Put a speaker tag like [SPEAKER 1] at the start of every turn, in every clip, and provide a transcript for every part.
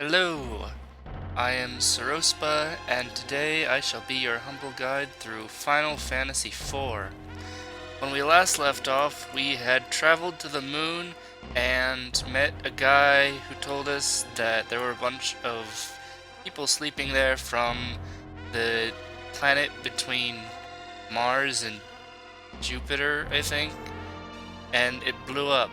[SPEAKER 1] Hello, I am Sorospa, and today I shall be your humble guide through Final Fantasy IV. When we last left off, we had traveled to the moon and met a guy who told us that there were a bunch of people sleeping there from the planet between Mars and Jupiter, I think, and it blew up,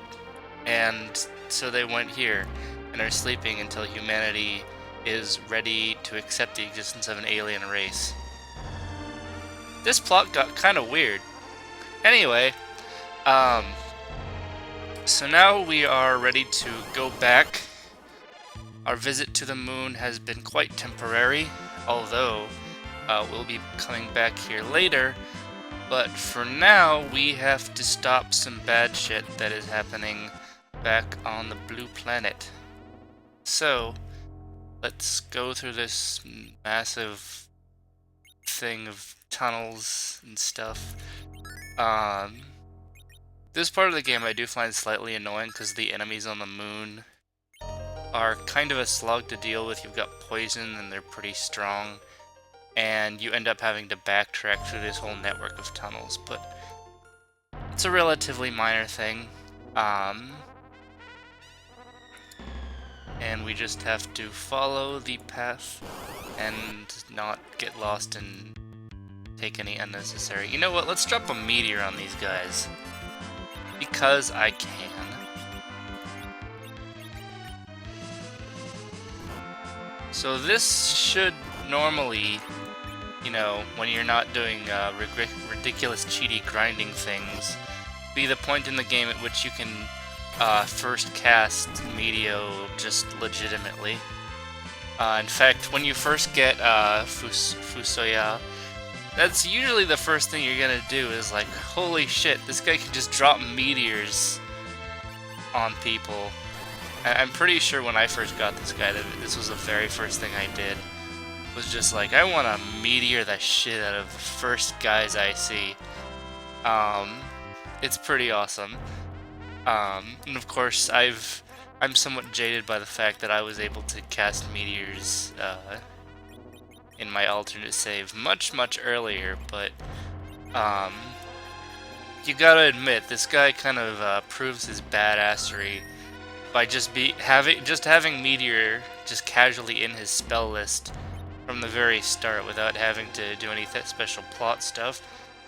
[SPEAKER 1] and so they went here and are sleeping until humanity is ready to accept the existence of an alien race. This plot got kind of weird. Anyway, um, so now we are ready to go back. Our visit to the moon has been quite temporary, although we'll be coming back here later. But for now, we have to stop some bad shit that is happening back on the blue planet. So, let's go through this massive thing of tunnels and stuff. This part of the game I do find slightly annoying because the enemies on the moon are kind of a slog to deal with. You've got poison and they're pretty strong, and you end up having to backtrack through this whole network of tunnels, but it's a relatively minor thing. And we just have to follow the path and not get lost and take any unnecessary... You know what, let's drop a meteor on these guys. Because I can. So this should normally, you know, when you're not doing ridiculous cheaty grinding things, be the point in the game at which you can first cast Meteo just legitimately. In fact, when you first get Fusoya, that's usually the first thing you're gonna do is like, holy shit, this guy can just drop meteors on people. I'm pretty sure when I first got this guy that this was the very first thing I did. Was just like, I want to meteor the shit out of the first guys I see. It's pretty awesome. And of course, I'm somewhat jaded by the fact that I was able to cast meteors in my alternate save much earlier, but you gotta admit, this guy kind of proves his badassery by just having meteor just casually in his spell list from the very start without having to do any special plot stuff,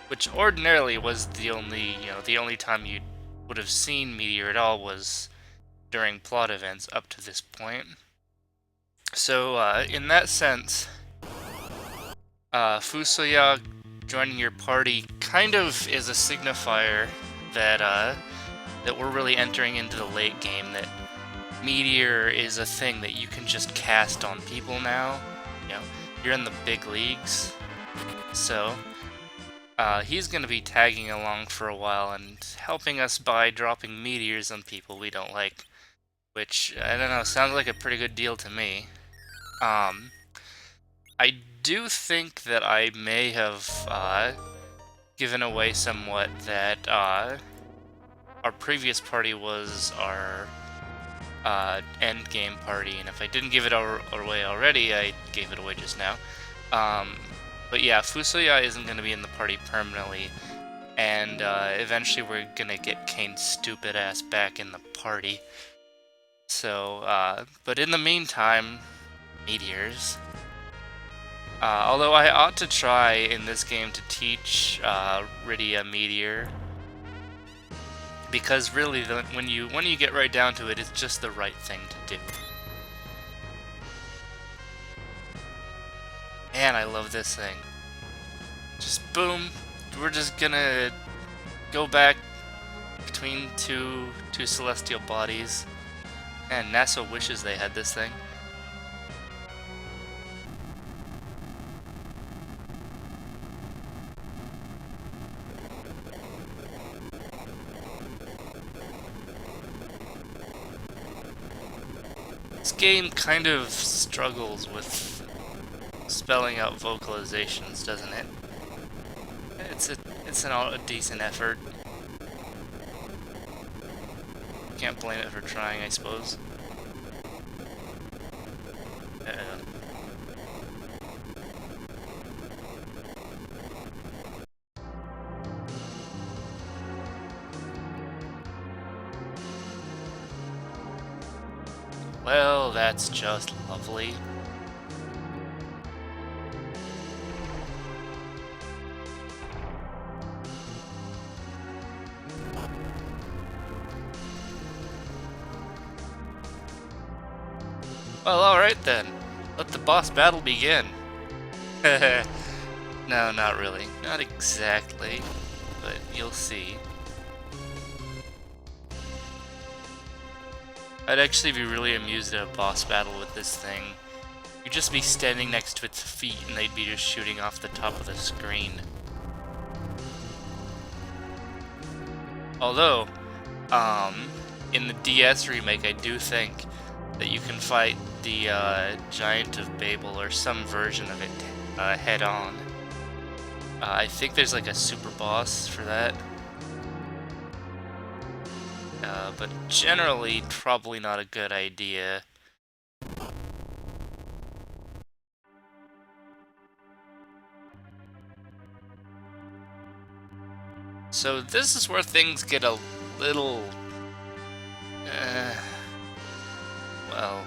[SPEAKER 1] which ordinarily was the only time you would have seen Meteor at all was during plot events up to this point. So, in that sense, Fusoya joining your party kind of is a signifier that, that we're really entering into the late game, that Meteor is a thing that you can just cast on people now. You know, you're in the big leagues. So, he's going to be tagging along for a while and helping us by dropping meteors on people we don't like. Which, I don't know, sounds like a pretty good deal to me. I do think that I may have given away somewhat that our previous party was our end game party, and if I didn't give it away already, I gave it away just now. But yeah, Fusoya isn't going to be in the party permanently, and eventually we're going to get Kane's stupid ass back in the party. So, but in the meantime, meteors. Although I ought to try in this game to teach Rydia Meteor, because really, when you get right down to it, it's just the right thing to do. Man, I love this thing. Just boom, we're just gonna go back between two celestial bodies. And NASA wishes they had this thing. This game kind of struggles with spelling out vocalizations, doesn't it? It's a decent effort. Can't blame it for trying, I suppose. Oh, that's just lovely. Well, alright then. Let the boss battle begin. No, not really. Not exactly. But you'll see. I'd actually be really amused at a boss battle with this thing. You'd just be standing next to its feet and they'd be just shooting off the top of the screen. Although, in the DS remake, I do think that you can fight the Giant of Babel or some version of it head on. I think there's like a super boss for that. But generally, probably not a good idea. So this is where things get a little... well,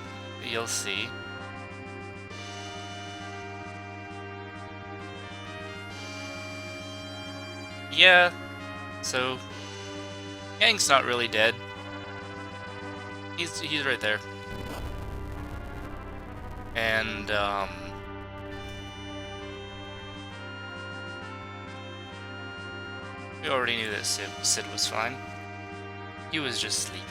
[SPEAKER 1] you'll see. Yeah, so... Yang's not really dead. He's right there. And, we already knew that Sid was fine. He was just sleeping.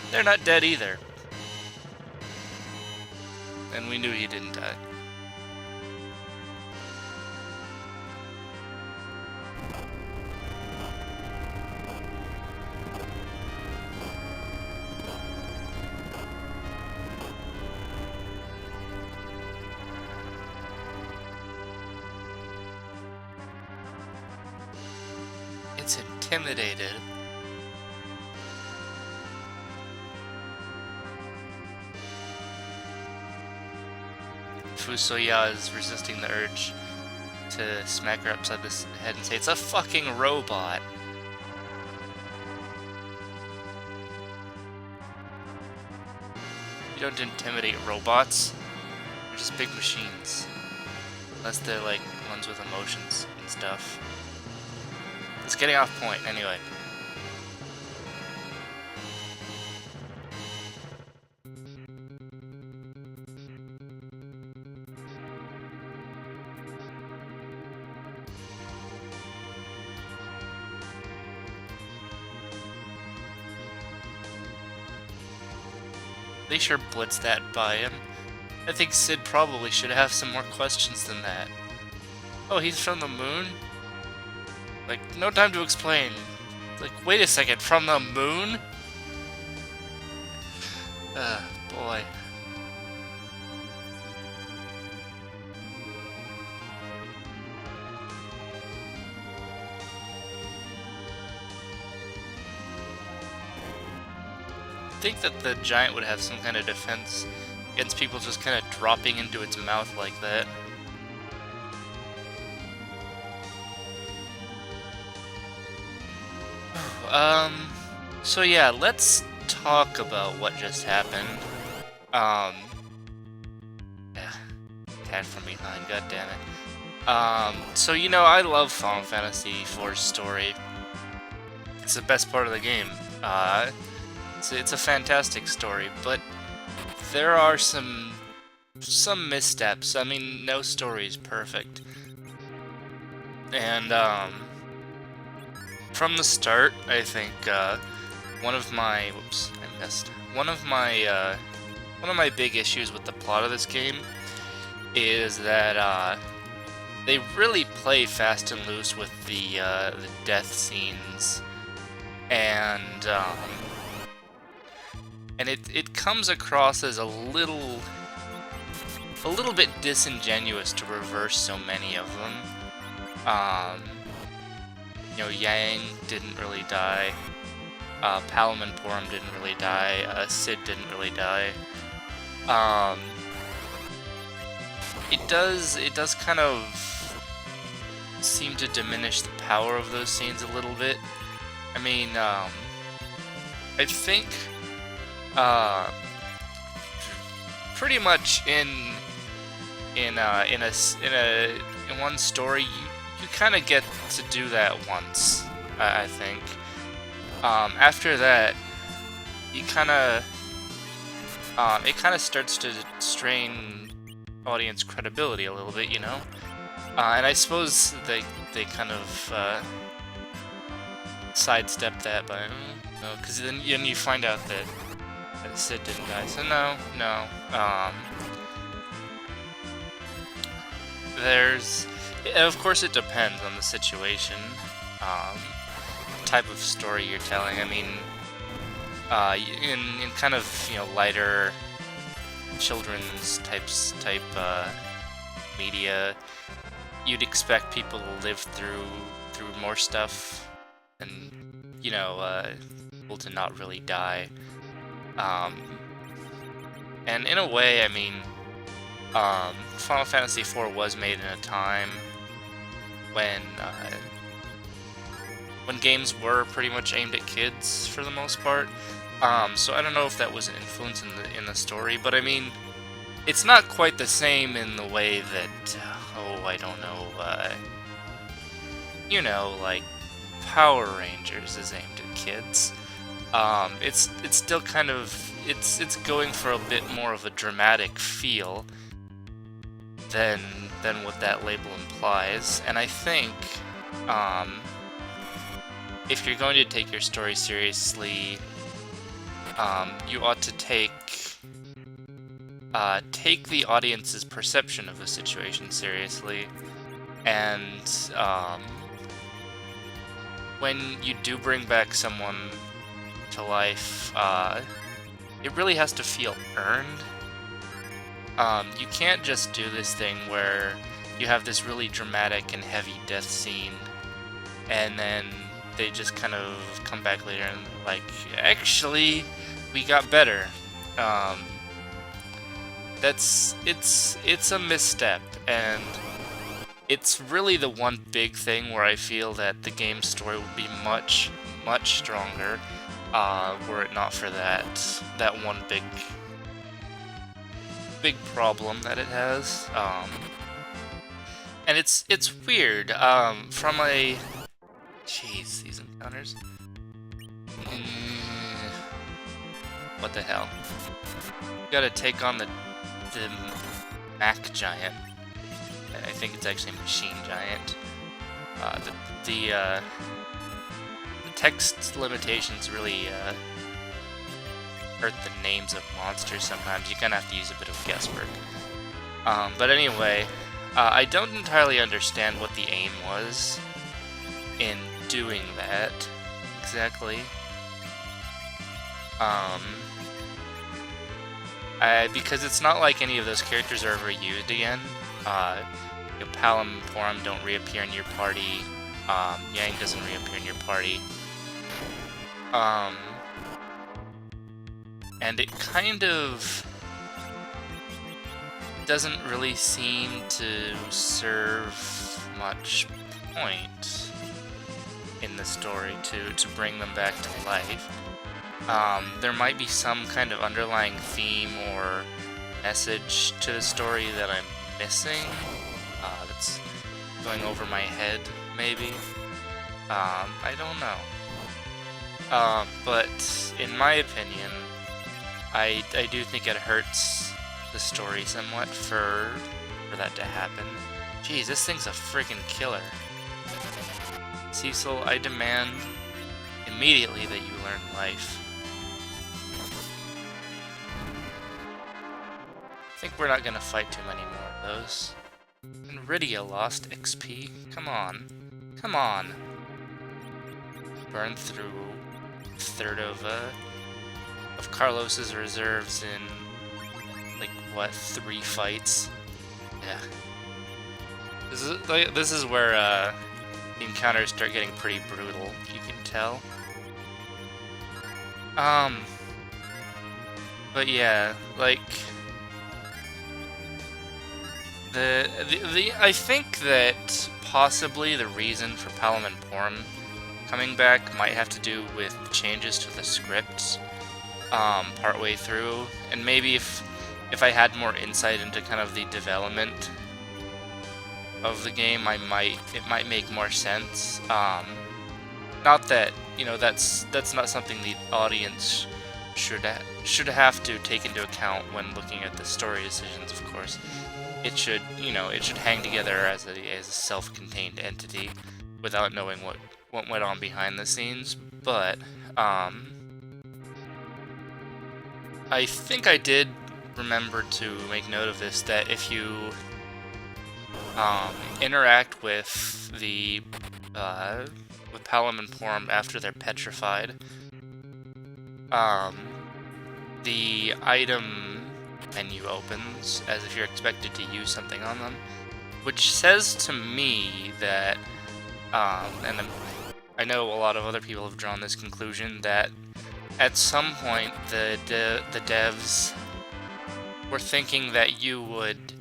[SPEAKER 1] They're not dead either. And we knew he didn't die. It's intimidated. Fusoya is resisting the urge to smack her upside the head and say, "It's a fucking robot." You don't intimidate robots. They're just big machines. Unless they're like ones with emotions and stuff. It's getting off point anyway. They sure blitzed that by him. I think Sid probably should have some more questions than that. Oh, he's from the moon? Like, no time to explain. Like, wait a second, from the moon? Boy. I think that the giant would have some kind of defense against people just kind of dropping into its mouth like that. So yeah, let's talk about what just happened. Yeah, cat from behind, god damn it. So you know, I love Final Fantasy IV's story. It's the best part of the game. It's a fantastic story, but there are some missteps. I mean, no story is perfect. And, from the start, I think, one of my big issues with the plot of this game is that, they really play fast and loose with the death scenes. And it comes across as a little bit disingenuous to reverse so many of them. You know, Yang didn't really die. Palom and Porom didn't really die. Cid didn't really die. It does kind of seem to diminish the power of those scenes a little bit. I mean, I think, pretty much in one story, you kind of get to do that once. I think. After that, you kind of, it kind of starts to strain audience credibility a little bit, you know. And I suppose they kind of sidestep that, but no, because then you find out that Cid didn't die. So no. Of course, it depends on the situation, type of story you're telling. I mean, in kind of, you know, lighter children's type media, you'd expect people to live through more stuff and, you know, people to not really die. And in a way, I mean, Final Fantasy IV was made in a time when games were pretty much aimed at kids for the most part. So I don't know if that was an influence in the story, but I mean, it's not quite the same in the way that, I don't know, you know, like Power Rangers is aimed at kids. It's still kind of, it's going for a bit more of a dramatic feel than what that label implies, and I think, if you're going to take your story seriously, you ought to take the audience's perception of the situation seriously, and when you do bring back someone to life, it really has to feel earned. You can't just do this thing where you have this really dramatic and heavy death scene, and then they just kind of come back later and like, actually, we got better. It's a misstep, and it's really the one big thing where I feel that the game's story would be much, much stronger, were it not for that one big problem that it has. And it's weird, from a... Jeez, these encounters. What the hell? Gotta take on the Mac Giant. I think it's actually Machine Giant. The text limitations really hurt the names of monsters sometimes. You kind of have to use a bit of guesswork. But anyway, I don't entirely understand what the aim was in doing that exactly. Because it's not like any of those characters are ever used again. You know, Palom and Porom don't reappear in your party. Yang doesn't reappear in your party. And it kind of doesn't really seem to serve much point in the story to bring them back to life. There might be some kind of underlying theme or message to the story that I'm missing, that's going over my head, maybe. I don't know. But in my opinion, I do think it hurts the story somewhat for that to happen. Jeez, this thing's a freaking killer. Cecil, I demand immediately that you learn life. I think we're not gonna fight too many more of those. And Rydia lost XP? Come on. Come on. Burn through a third of Carlos's reserves in, like, what, 3 fights? Yeah. This is where the encounters start getting pretty brutal, you can tell. But yeah, like I think that possibly the reason for Palom coming back might have to do with changes to the scripts partway through, and maybe if I had more insight into kind of the development of the game, it might make more sense. Not that, you know, that's not something the audience should have to take into account when looking at the story decisions, of course. It should, you know, it should hang together as a self-contained entity without knowing what went on behind the scenes. But I think I did remember to make note of this, that if you interact with the with Palom and Porom after they're petrified, the item menu opens as if you're expected to use something on them, which says to me that, and I know a lot of other people have drawn this conclusion, that at some point the devs were thinking that you would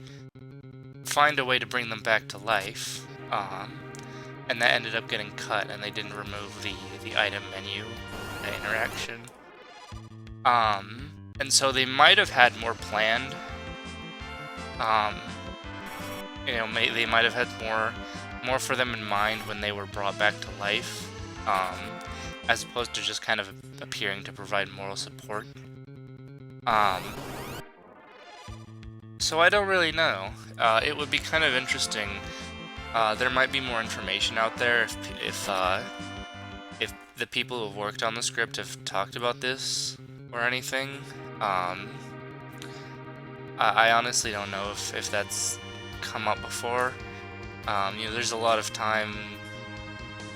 [SPEAKER 1] find a way to bring them back to life, and that ended up getting cut, and they didn't remove the item menu interaction. And so they might have had more planned. You know, they might have had more for them in mind when they were brought back to life, as opposed to just kind of appearing to provide moral support. So I don't really know. It would be kind of interesting. There might be more information out there if the people who have worked on the script have talked about this or anything. I honestly don't know if that's come up before. You know, there's a lot of time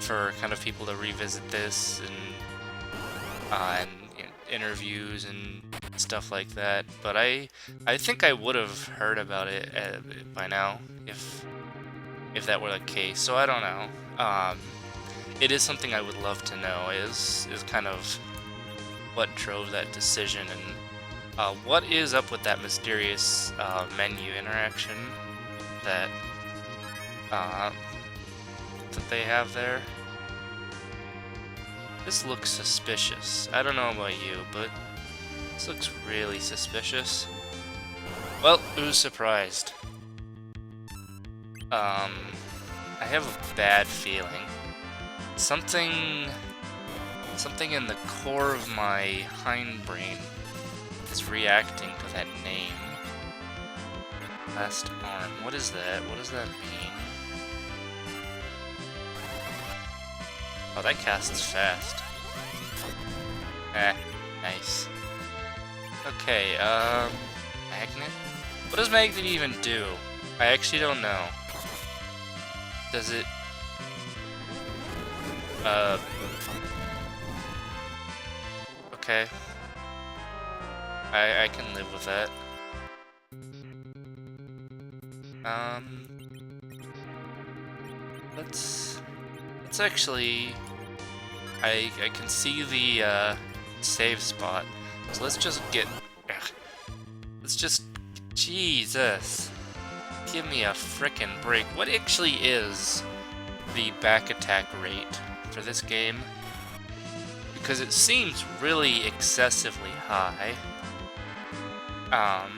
[SPEAKER 1] for kind of people to revisit this and you know, interviews and stuff like that. But I think I would have heard about it by now if that were the case. So I don't know. It is something I would love to know. Is kind of what drove that decision, and what is up with that mysterious menu interaction that they have there. This looks suspicious. I don't know about you, but this looks really suspicious. Well, who's surprised? I have a bad feeling. Something in the core of my hindbrain is reacting to that name. Last arm. What is that? What does that mean? Oh, that casts fast. Nice. Okay, Magnet? What does Magnet even do? I actually don't know. Does it... Okay. I can live with that. Let's actually... I can see the, save spot. So let's just get... Let's just... Jesus. Give me a frickin' break. What actually is the back attack rate for this game? Because it seems really excessively high. I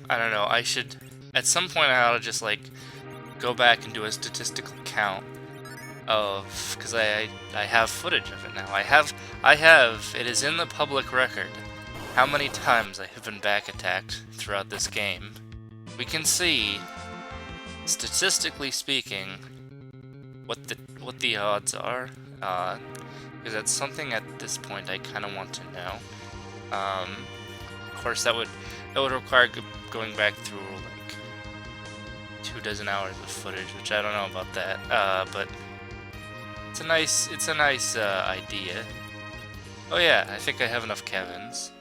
[SPEAKER 1] don't know, I should... At some point I ought to just, like, go back and do a statistical count of... Because I have footage of it now. I have... It is in the public record how many times I have been back attacked throughout this game. We can see, statistically speaking, what the odds are. Because that's something at this point I kind of want to know. Of course, that would require going back through like 24 hours of footage, which I don't know about that. But it's a nice idea. Oh yeah, I think I have enough Kevins.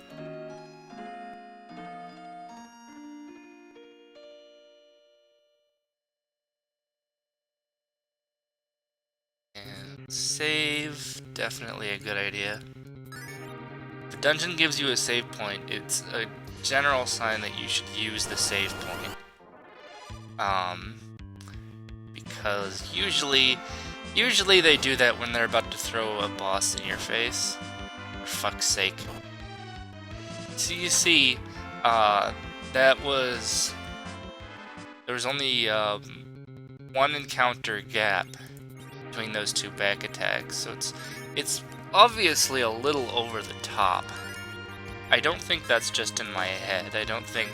[SPEAKER 1] Save, definitely a good idea. If a dungeon gives you a save point, it's a general sign that you should use the save point. Because usually they do that when they're about to throw a boss in your face. For fuck's sake. So you see, there was only one encounter gap between those two back attacks, so it's obviously a little over the top. I don't think that's just in my head. I don't think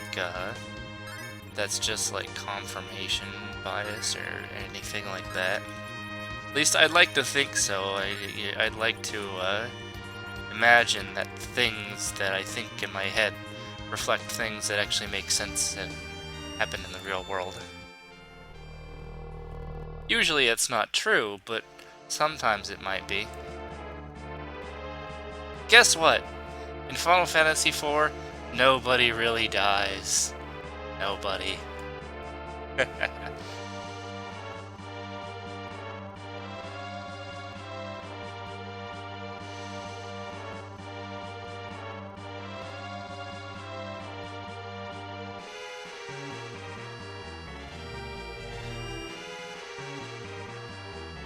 [SPEAKER 1] that's just like confirmation bias or anything like that. At least I'd like to think so. I'd like to imagine that things that I think in my head reflect things that actually make sense and happen in the real world. Usually it's not true, but sometimes it might be. Guess what? In Final Fantasy IV, nobody really dies. Nobody.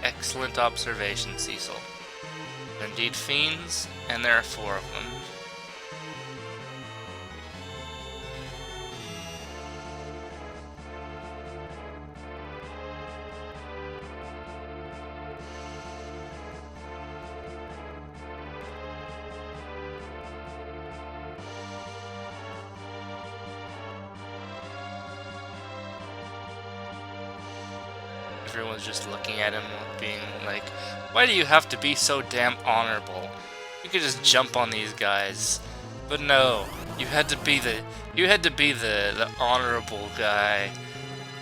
[SPEAKER 1] Excellent observation, Cecil. They're indeed fiends, and there are 4 of them. Everyone's just looking at him being like, why do you have to be so damn honorable? You could just jump on these guys. But no, you had to be the honorable guy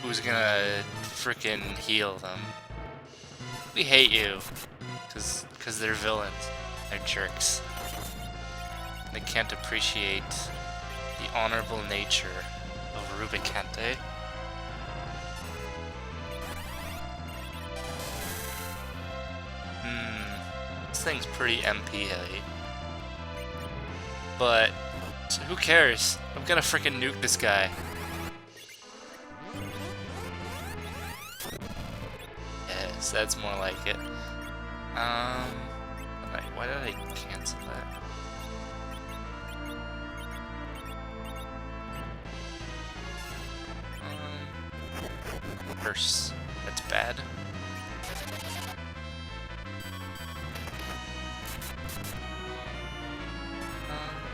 [SPEAKER 1] who's gonna frickin' heal them. We hate you. Cause they're villains. They're jerks. They can't appreciate the honorable nature of Rubicante. This thing's pretty MP heavy. But so who cares? I'm gonna freaking nuke this guy. Yes, that's more like it. Why did I cancel that? Curse. That's bad.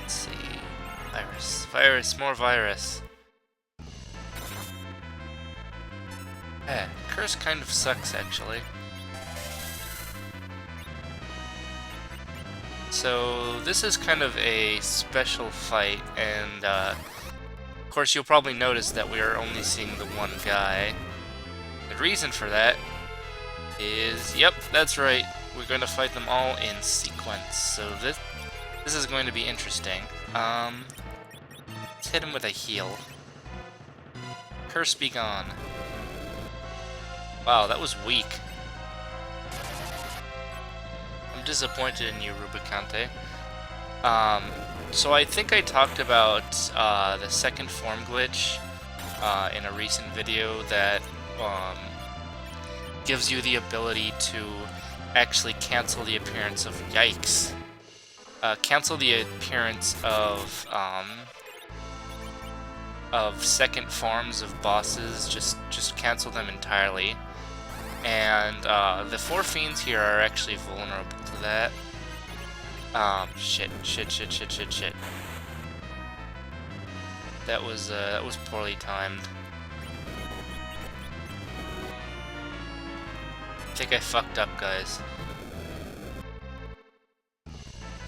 [SPEAKER 1] Let's see. Virus. Virus. More virus. Eh, Curse kind of sucks, actually. So, this is kind of a special fight, and, of course, you'll probably notice that we are only seeing the one guy. The reason for that is, yep, that's right, we're going to fight them all in sequence. So this is going to be interesting. Let's hit him with a heal. Curse be gone. Wow, that was weak. I'm disappointed in you, Rubicante. So I think I talked about the second form glitch in a recent video that gives you the ability to actually cancel the appearance of yikes. Cancel the appearance of second forms of bosses. Just cancel them entirely. And the 4 fiends here are actually vulnerable to that. Shit. That was poorly timed. I think I fucked up, guys.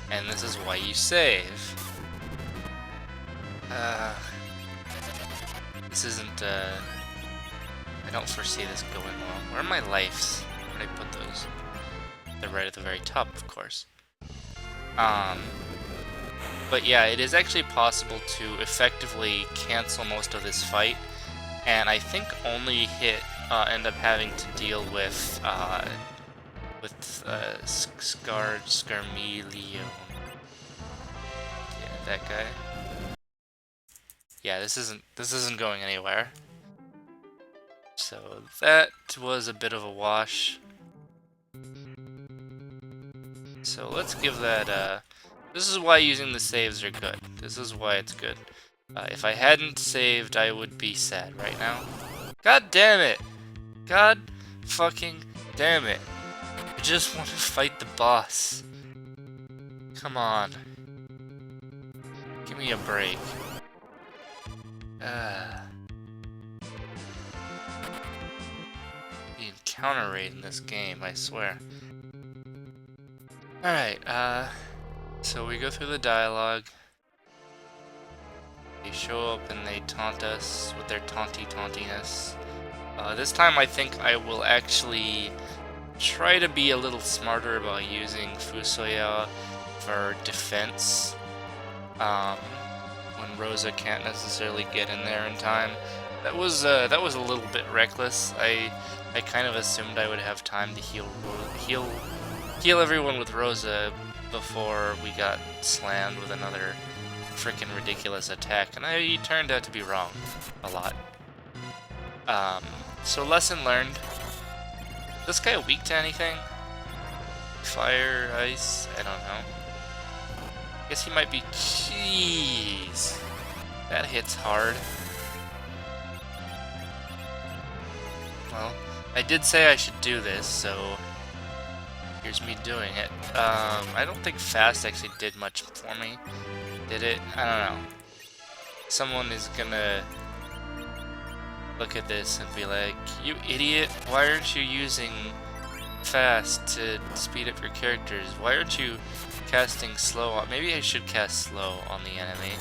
[SPEAKER 1] And this is why you save. This isn't, I don't foresee this going well. Where are my lives? Where did I put those? They're right at the very top, of course. But yeah, it is actually possible to effectively cancel most of this fight, and I think only end up having to deal with with Scarmelion. Yeah, that guy. Yeah, this isn't going anywhere. So that was a bit of a wash. So let's give that this is why using the saves are good. This is why it's good. If I hadn't saved, I would be sad right now. God damn it! God fucking damn it! I just want to fight the boss. Come on. Give me a break. The encounter rate in this game, I swear. Alright, so we go through the dialogue. They show up and they taunt us with their tauntiness. This time I think I will actually try to be a little smarter about using Fusoya for defense. When Rosa can't necessarily get in there in time. That was a little bit reckless. I kind of assumed I would have time to heal everyone with Rosa before we got slammed with another freaking ridiculous attack, and I turned out to be wrong a lot. So lesson learned. This guy weak to anything? Fire, ice, I don't know. Guess he might be. Jeez, that hits hard. Well, I did say I should do this, so here's me doing it. I don't think fast actually did much for me. Did it? I don't know. Someone is gonna look at this and be like, "You idiot! Why aren't you using fast to speed up your characters? Why aren't you casting slow on..." Maybe I should cast slow on the enemy.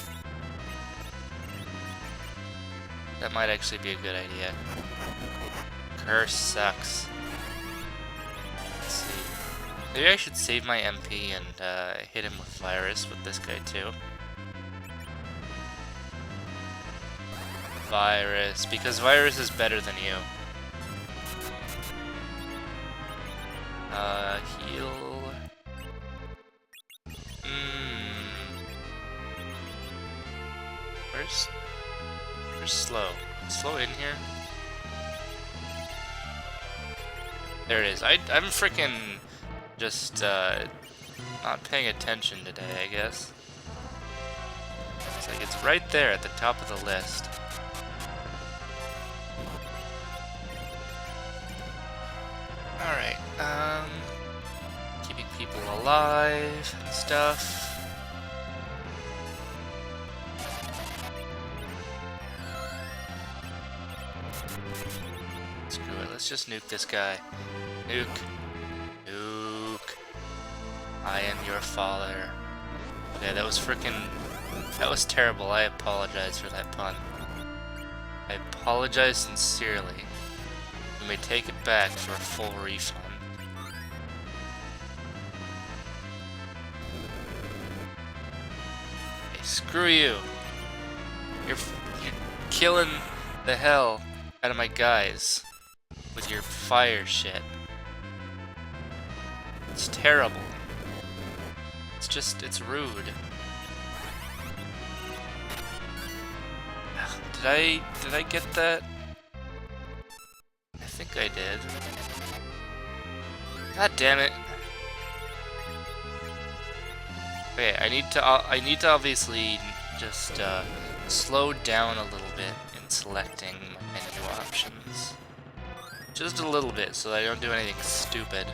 [SPEAKER 1] That might actually be a good idea. Curse sucks. Let's see. Maybe I should save my MP and hit him with Virus with this guy too. Virus, because Virus is better than you. Heal. Where's slow? Slow in here? There it is. I'm freaking just not paying attention today, I guess. It's like it's right there at the top of the list. Alright, keeping people alive and stuff. Screw it, let's just nuke this guy. Nuke. Nuke. I am your father. Okay, that was terrible. I apologize for that pun. I apologize sincerely. You may take it back for a full refund. Hey, screw you. You're killing the hell out of my guys with your fire shit. It's terrible. It's rude. Did I get that? I think I did. God damn it. Okay, I need to obviously just slow down a little bit in selecting my menu options. Just a little bit, so that I don't do anything stupid.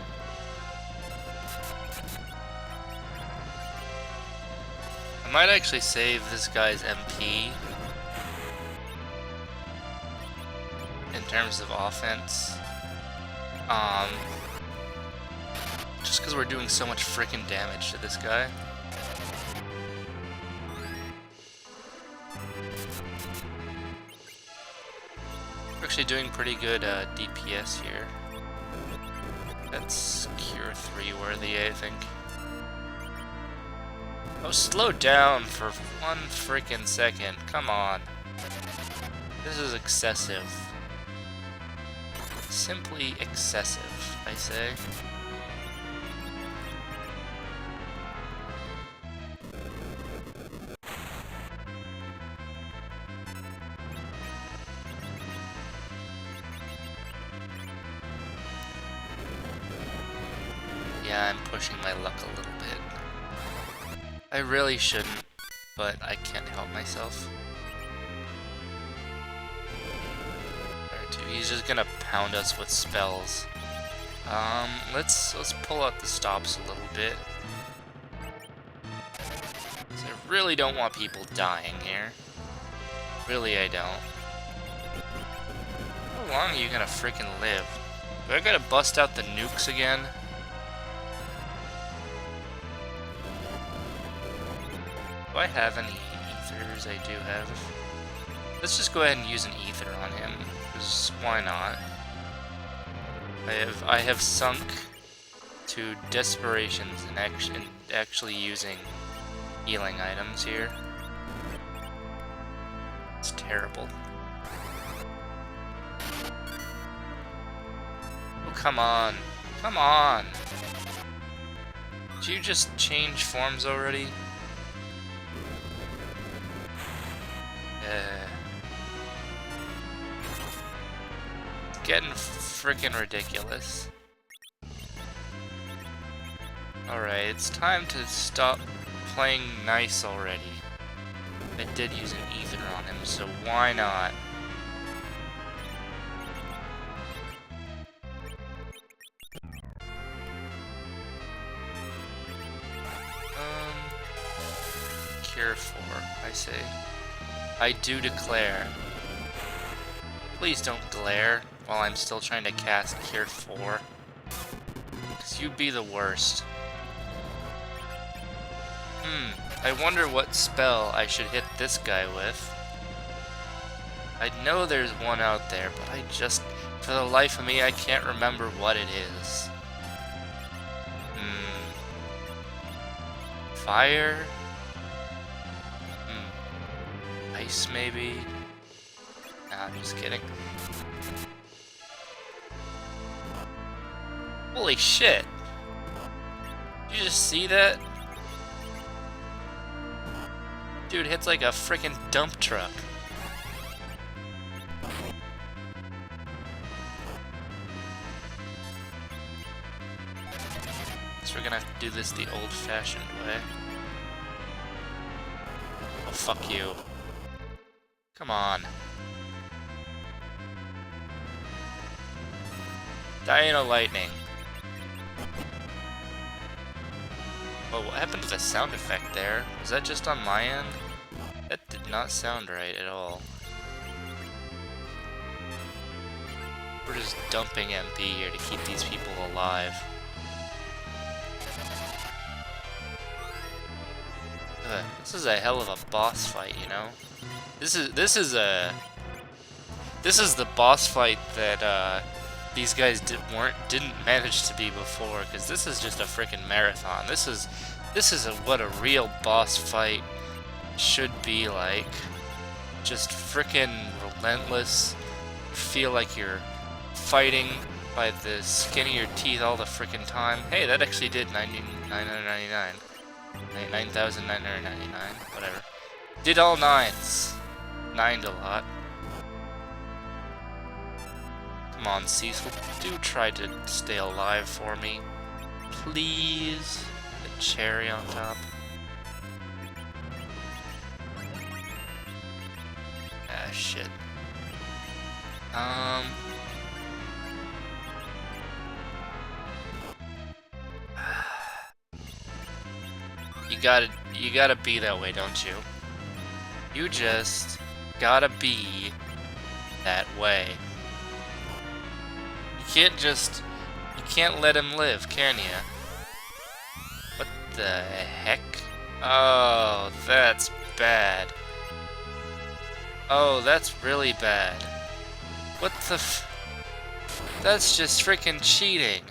[SPEAKER 1] I might actually save this guy's MP in terms of offense. Just because we're doing so much freaking damage to this guy. We're actually doing pretty good DPS here. That's Cure 3 worthy, I think. Oh, slow down for one freaking second. Come on. This is excessive. Simply excessive, I say. Yeah, I'm pushing my luck a little bit. I really shouldn't, but I can't help myself. Alright, dude, he's just gonna pound us with spells. Let's pull out the stops a little bit. 'Cause I really don't want people dying here. Really, I don't. How long are you gonna freaking live? Do I gotta bust out the nukes again? Do I have any ethers? I do have. Let's just go ahead and use an ether on him, because why not? I have sunk to desperations in actually using healing items here. It's terrible. Oh, come on. Come on! Did you just change forms already? Getting freaking ridiculous. Alright, it's time to stop playing nice already. I did use an ether on him, so why not? Cure 4, I say. I do declare. Please don't glare while I'm still trying to cast Cure 4. Because you'd be the worst. I wonder what spell I should hit this guy with. I know there's one out there, but I just, for the life of me, I can't remember what it is. Fire? Ice, maybe? Nah, I'm just kidding. Holy shit! Did you just see that? Dude hits like a freaking dump truck. So we're gonna have to do this the old-fashioned way. Oh, fuck you. Come on. Dino Lightning. Whoa, what happened to the sound effect there? Was that just on my end? That did not sound right at all. We're just dumping MP here to keep these people alive. This is a hell of a boss fight, you know? This is the boss fight that these guys didn't manage to be before, because this is just a freaking marathon. This is what a real boss fight should be like. Just freaking relentless. Feel like you're fighting by the skin of your teeth all the freaking time. Hey, that actually did 9,999. 9,999. Whatever. Did all nines. Nined a lot. Come on, Cecil. Do try to stay alive for me. Please. The cherry on top. Ah, shit. You gotta be that way, don't you? You just gotta be that way. You can't let him live, can you? What the heck? Oh, that's bad. Oh, that's really bad. What the That's just freaking cheating.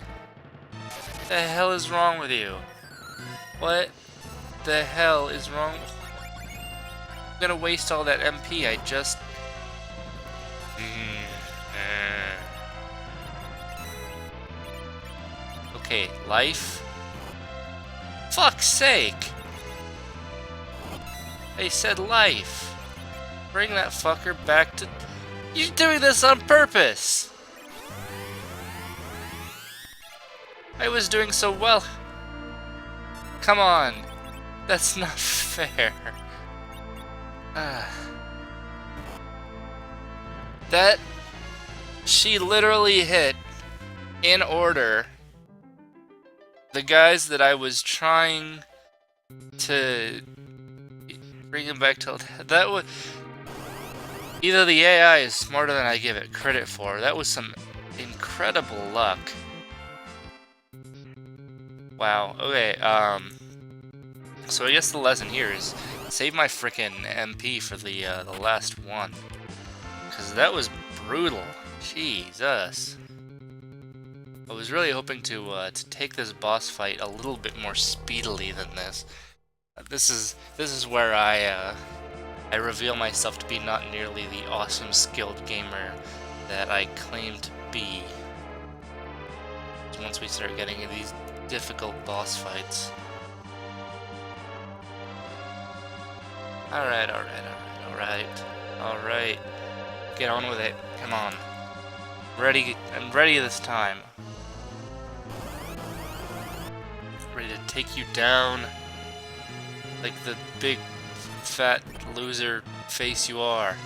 [SPEAKER 1] What the hell is wrong with you? What the hell is wrong? I'm gonna waste all that MP I just... Okay, life? Fuck's sake! They said life. Bring that fucker back to... You're doing this on purpose! I was doing so well. Come on. That's not fair. That... She literally hit, in order, the guys that I was trying to bring him back to... That was... Either the AI is smarter than I give it credit for. That was some incredible luck. Wow. Okay, so I guess the lesson here is save my frickin' MP for the last one. Because that was brutal. Jesus. I was really hoping to take this boss fight a little bit more speedily than this. This is where I reveal myself to be not nearly the awesome skilled gamer that I claim to be. Once we start getting into these difficult boss fights. Alright. Get on with it. Come on. I'm ready this time. Ready to take you down like the big fat loser face you are.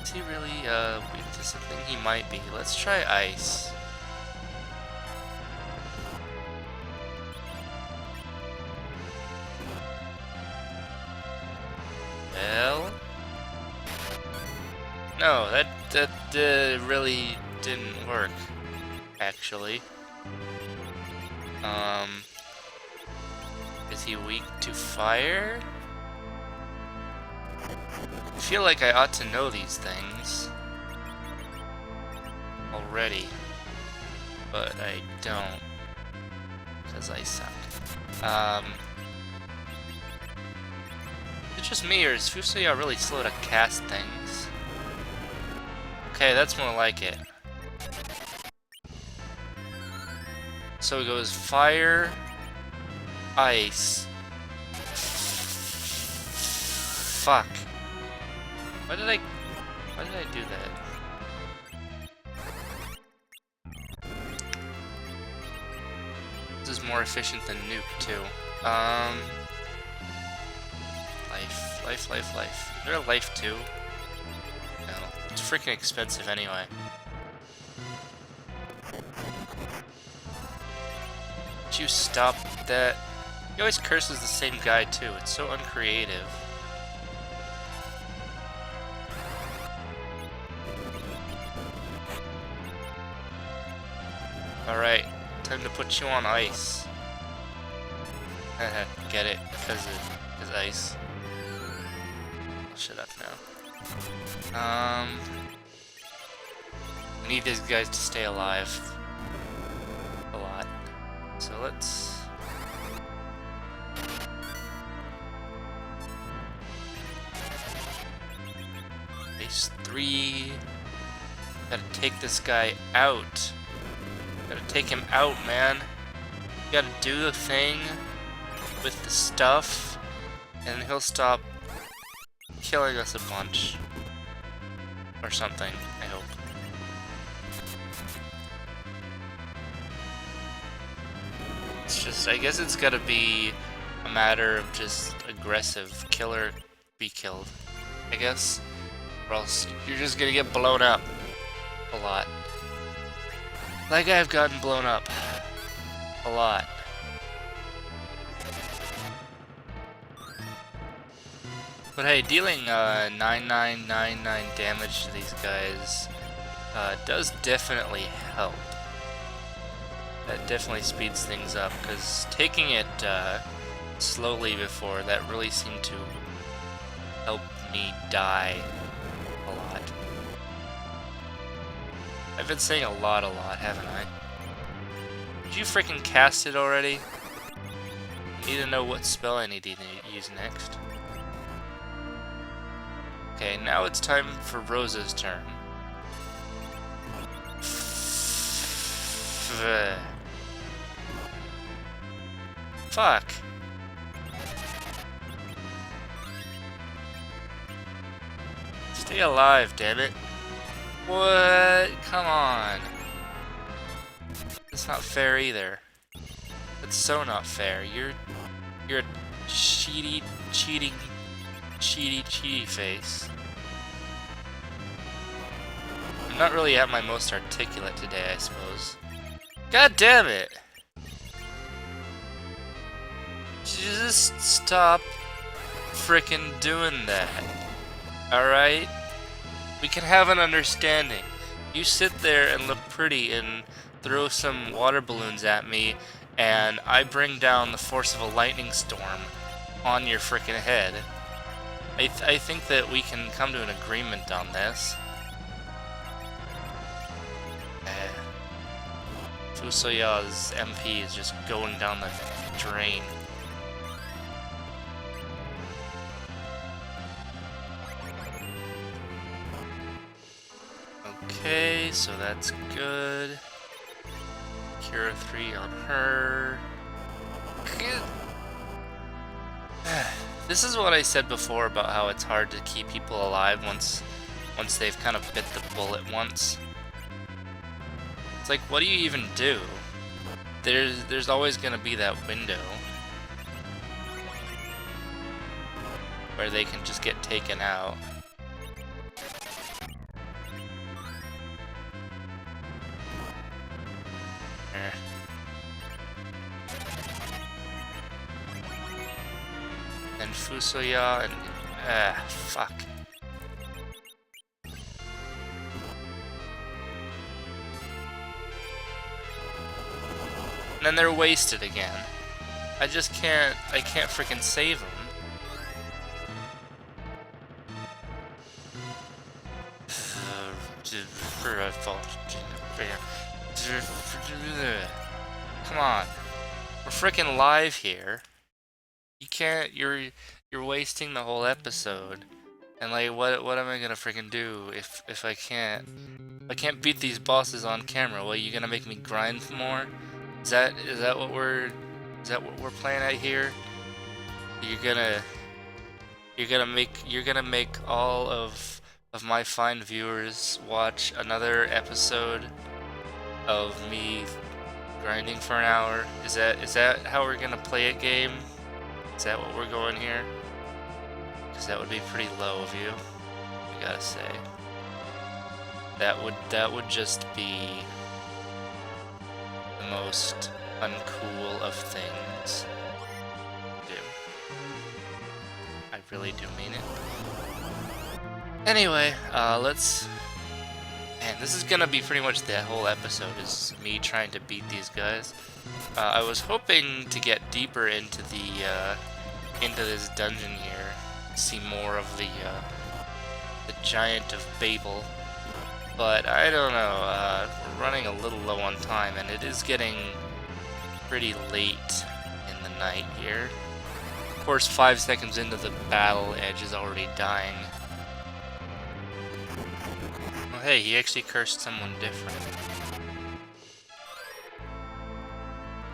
[SPEAKER 1] Is he really weak to something? He might be. Let's try ice. Well, no, that really didn't work, actually. Is he weak to fire? I feel like I ought to know these things already, but I don't, because I suck. Is it just me, or is Fusoya really slow to cast things? Okay, that's more like it. So it goes fire, ice. Fuck. Why did I do that? This is more efficient than Nuke too. Life. Is there a life too? No. It's freaking expensive anyway. Would you stop that? He always curses the same guy too. It's so uncreative. Alright, time to put you on ice. Get it? Because ice. I'll shut up now. I need these guys to stay alive. A lot. So let's... Phase 3. Gotta take this guy out. Gotta take him out, man. You gotta do the thing with the stuff, and he'll stop killing us a bunch. Or something, I hope. It's just, I guess it's gotta be a matter of just aggressive killer be killed, I guess. Or else you're just gonna get blown up a lot. Like I've gotten blown up a lot. But hey, dealing 9999 damage to these guys does definitely help. That definitely speeds things up, because taking it slowly before, that really seemed to help me die a lot. I've been saying a lot, haven't I? Did you freaking cast it already? I need to know what spell I need to use next. Okay, now it's time for Rosa's turn. Fuck. Stay alive, damn it. What? Come on. It's not fair either. It's so not fair. You're a cheaty face. I'm not really at my most articulate today, I suppose. God damn it! Just stop frickin' doing that. Alright? We can have an understanding. You sit there and look pretty and throw some water balloons at me, and I bring down the force of a lightning storm on your frickin' head. I think that we can come to an agreement on this. Fusoya's MP is just going down the drain. Okay, so that's good. Cura 3 on her. This is what I said before about how it's hard to keep people alive once they've kind of bit the bullet once. It's like, what do you even do? There's always gonna be that window where they can just get taken out. And Fusoya and fuck. And then they're wasted again. I can't freaking save them. Come on. We're freaking live here. You can't, you're wasting the whole episode. And like, what am I gonna freaking do if I can't beat these bosses on camera? Well, you gonna make me grind more? Is that what we're playing at here? You're gonna make all of my fine viewers watch another episode of me grinding for an hour? Is that how we're gonna play a game? Is that what we're going here? Because that would be pretty low of you, I gotta say. That would just be the most uncool of things to do. I really do mean it. Anyway, let's... Man, this is gonna be pretty much the whole episode, is me trying to beat these guys. I was hoping to get deeper into into this dungeon here, see more of the Giant of Babel, but I don't know. We're running a little low on time, and it is getting pretty late in the night here. Of course, 5 seconds into the battle, Edge is already dying. Well, hey, he actually cursed someone different.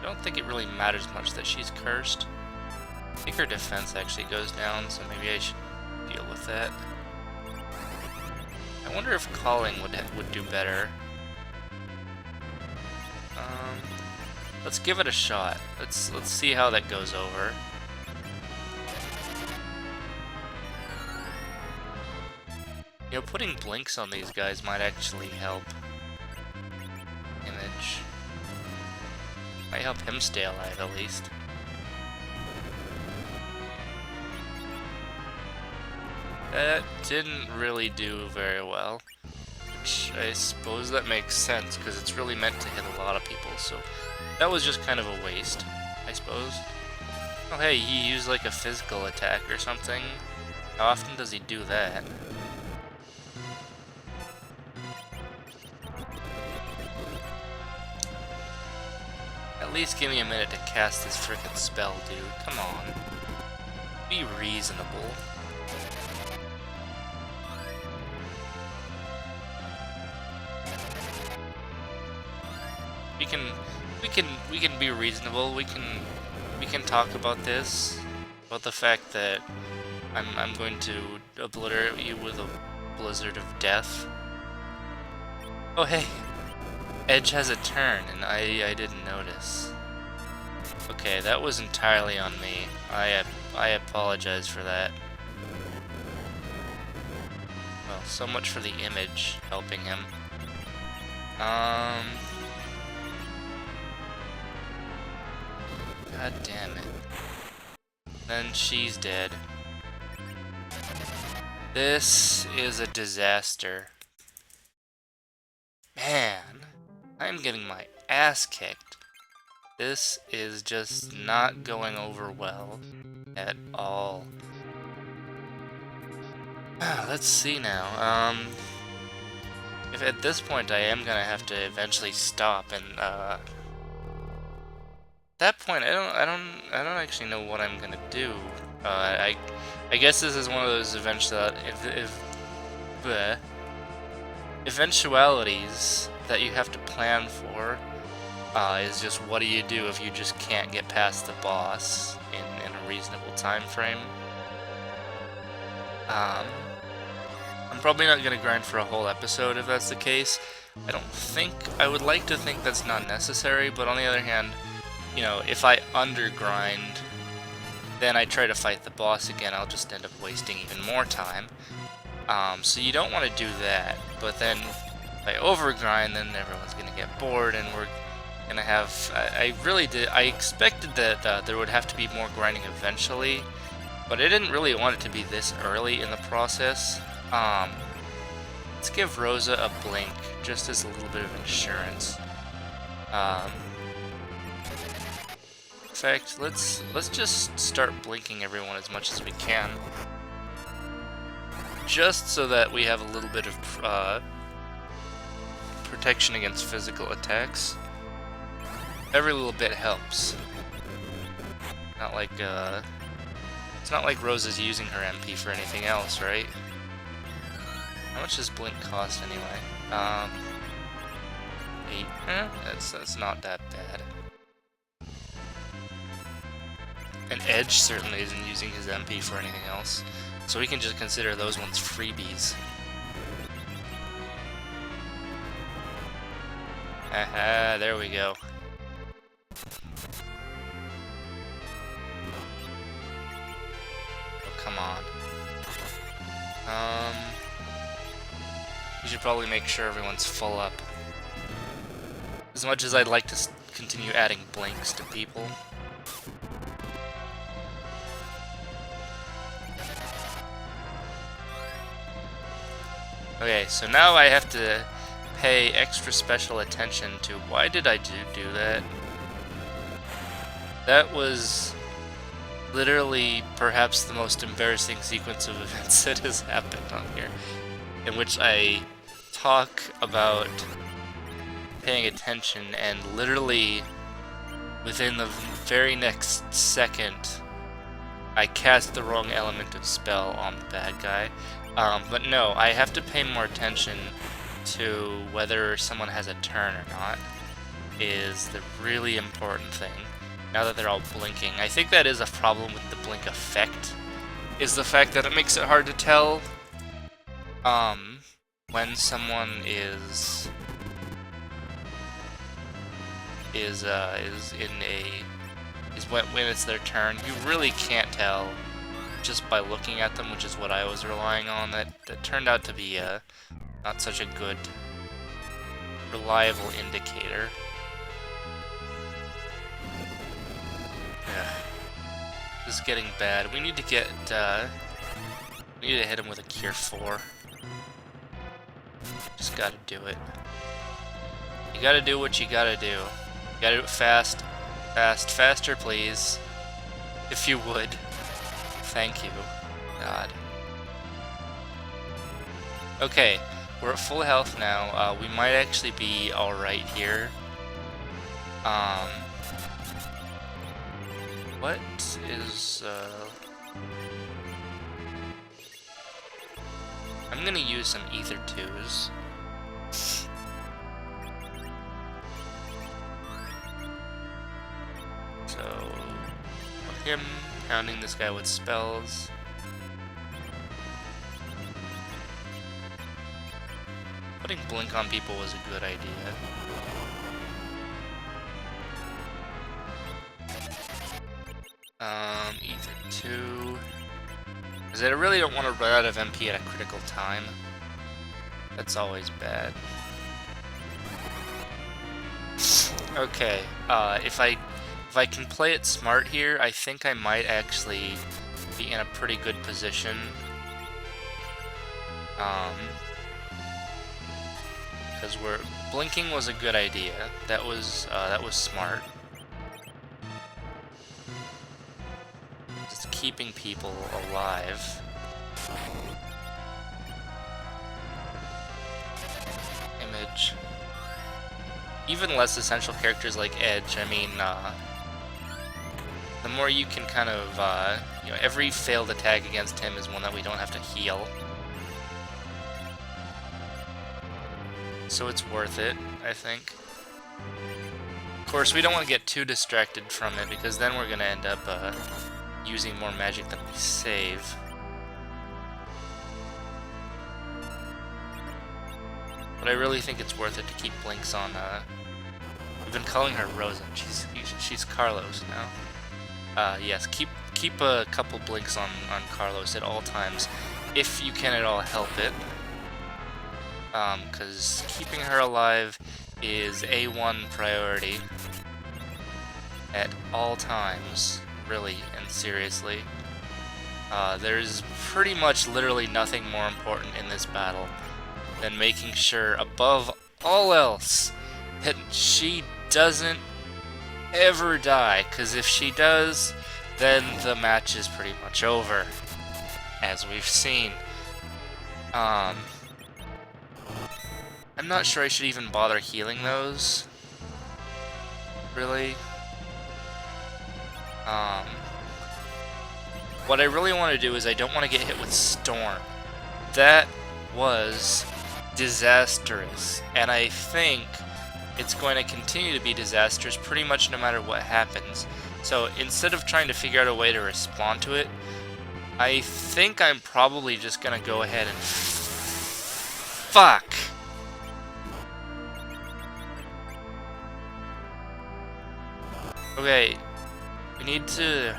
[SPEAKER 1] I don't think it really matters much that she's cursed. I think her defense actually goes down, so maybe I should deal with that. I wonder if calling would do better. Let's give it a shot. Let's see how that goes over. You know, putting blinks on these guys might actually help. Image. Might help him stay alive at least. That didn't really do very well, which I suppose that makes sense, because it's really meant to hit a lot of people, so that was just kind of a waste, I suppose. Oh hey, he used like a physical attack or something. How often does he do that? At least give me a minute to cast this frickin' spell, dude. Come on. Be reasonable. We can be reasonable. We can talk about this, about the fact that I'm going to obliterate you with a blizzard of death. Oh, hey. Edge has a turn, and I didn't notice. Okay, that was entirely on me. I apologize for that. Well, so much for the image helping him. God damn it. Then she's dead. This is a disaster. Man, I'm getting my ass kicked. This is just not going over well at all. Let's see now. If at this point I am gonna have to eventually stop, and at that point I don't actually know what I'm gonna do. I guess this is one of those eventualities that you have to plan for. Is just what do you do if you just can't get past the boss in a reasonable time frame? I'm probably not going to grind for a whole episode if that's the case. I would like to think that's not necessary, but on the other hand, you know, if I undergrind, then I try to fight the boss again, I'll just end up wasting even more time. So you don't want to do that, but then if I overgrind, then everyone's going to get bored, and we're going to have... I expected that there would have to be more grinding eventually, but I didn't really want it to be this early in the process. Let's give Rosa a blink, just as a little bit of insurance. In fact, let's just start blinking everyone as much as we can, just so that we have a little bit of protection against physical attacks. Every little bit helps. Not like it's not like Rosa's using her MP for anything else, right? How much does blink cost anyway? 8. That's not that bad. And Edge certainly isn't using his MP for anything else, so we can just consider those ones freebies. Aha, there we go. Oh, come on. We should probably make sure everyone's full up. As much as I'd like to continue adding blinks to people. Okay, so now I have to pay extra special attention to why did I do that? That was literally perhaps the most embarrassing sequence of events that has happened on here, in which I talk about paying attention and literally within the very next second I cast the wrong element of spell on the bad guy. But no, I have to pay more attention to whether someone has a turn or not, is the really important thing, now that they're all blinking. I think that is a problem with the blink effect, is the fact that it makes it hard to tell when someone is when it's their turn. You really can't tell just by looking at them, which is what I was relying on. That turned out to be not such a good, reliable indicator. This is getting bad. We need to get, we need to hit him with a Cure 4. Just gotta do it. You gotta do what you gotta do. You gotta do it fast. Faster, please. If you would. Thank you. God. Okay, we're at full health now. We might actually be alright here. What is, I'm gonna use some Ether 2s. So, him pounding this guy with spells. Putting blink on people was a good idea. Ether 2. Because I really don't want to run out of MP at a critical time. That's always bad. Okay, if I can play it smart here, I think I might actually be in a pretty good position. Because blinking was a good idea. That was smart. Just keeping people alive. Image. Even less essential characters like Edge, I mean, the more you can kind of, you know, every failed attack against him is one that we don't have to heal. So it's worth it, I think. Of course, we don't want to get too distracted from it, because then we're going to end up using more magic than we save. But I really think it's worth it to keep blinks on, we've been calling her Rosa. She's Carlos now. Yes, keep a couple blinks on Carlos at all times, if you can at all help it. Because keeping her alive is A1 priority at all times, really and seriously. There's pretty much literally nothing more important in this battle than making sure, above all else, that she doesn't ever die, because if she does, then the match is pretty much over, as we've seen. I'm not sure I should even bother healing those, really. What I really want to do is I don't want to get hit with Storm. That was disastrous, and I think it's going to continue to be disastrous pretty much no matter what happens. So instead of trying to figure out a way to respond to it, I think I'm probably just gonna go ahead and fuck. Okay, we need to...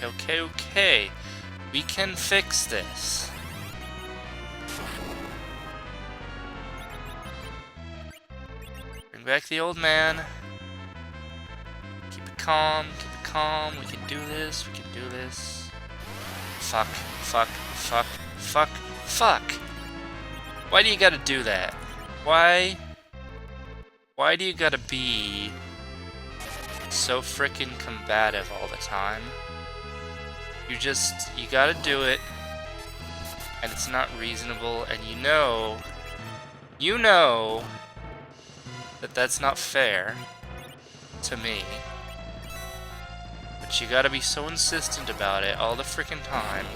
[SPEAKER 1] Okay. We can fix this. Bring back the old man. Keep it calm, we can do this, Fuck. Why do you gotta do that? Why do you gotta be so frickin' combative all the time? You gotta do it, and it's not reasonable, and you know that that's not fair to me, but you gotta be so insistent about it all the frickin' time.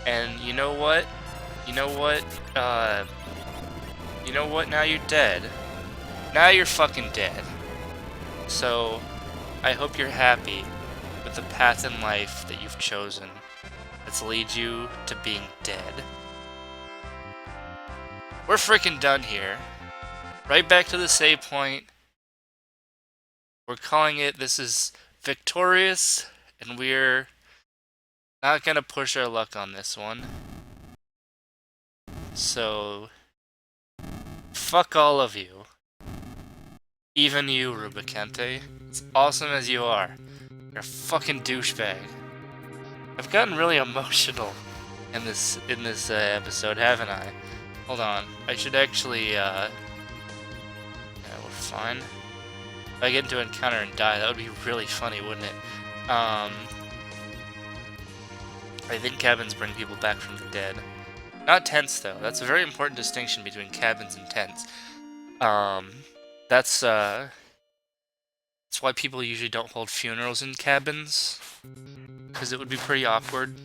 [SPEAKER 1] And you know what? Now you're dead. Now you're fucking dead. So, I hope you're happy with the path in life that you've chosen that's lead you to being dead. We're freaking done here. Right back to the save point. We're calling it, this is victorious, and we're not gonna push our luck on this one. So, fuck all of you. Even you, Rubicante. As awesome as you are, you're a fucking douchebag. I've gotten really emotional in this episode, haven't I? Hold on. I should actually, yeah, we're fine. If I get into an encounter and die, that would be really funny, wouldn't it? I think cabins bring people back from the dead. Not tents, though. That's a very important distinction between cabins and tents. That's why people usually don't hold funerals in cabins, because it would be pretty awkward.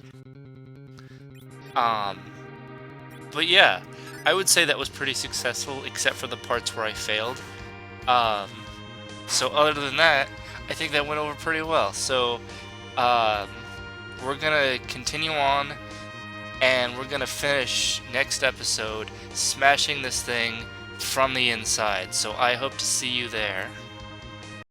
[SPEAKER 1] But yeah, I would say that was pretty successful, except for the parts where I failed. So other than that, I think that went over pretty well. So, um, we're gonna continue on, and we're gonna finish next episode smashing this thing from the inside. So I hope to see you there.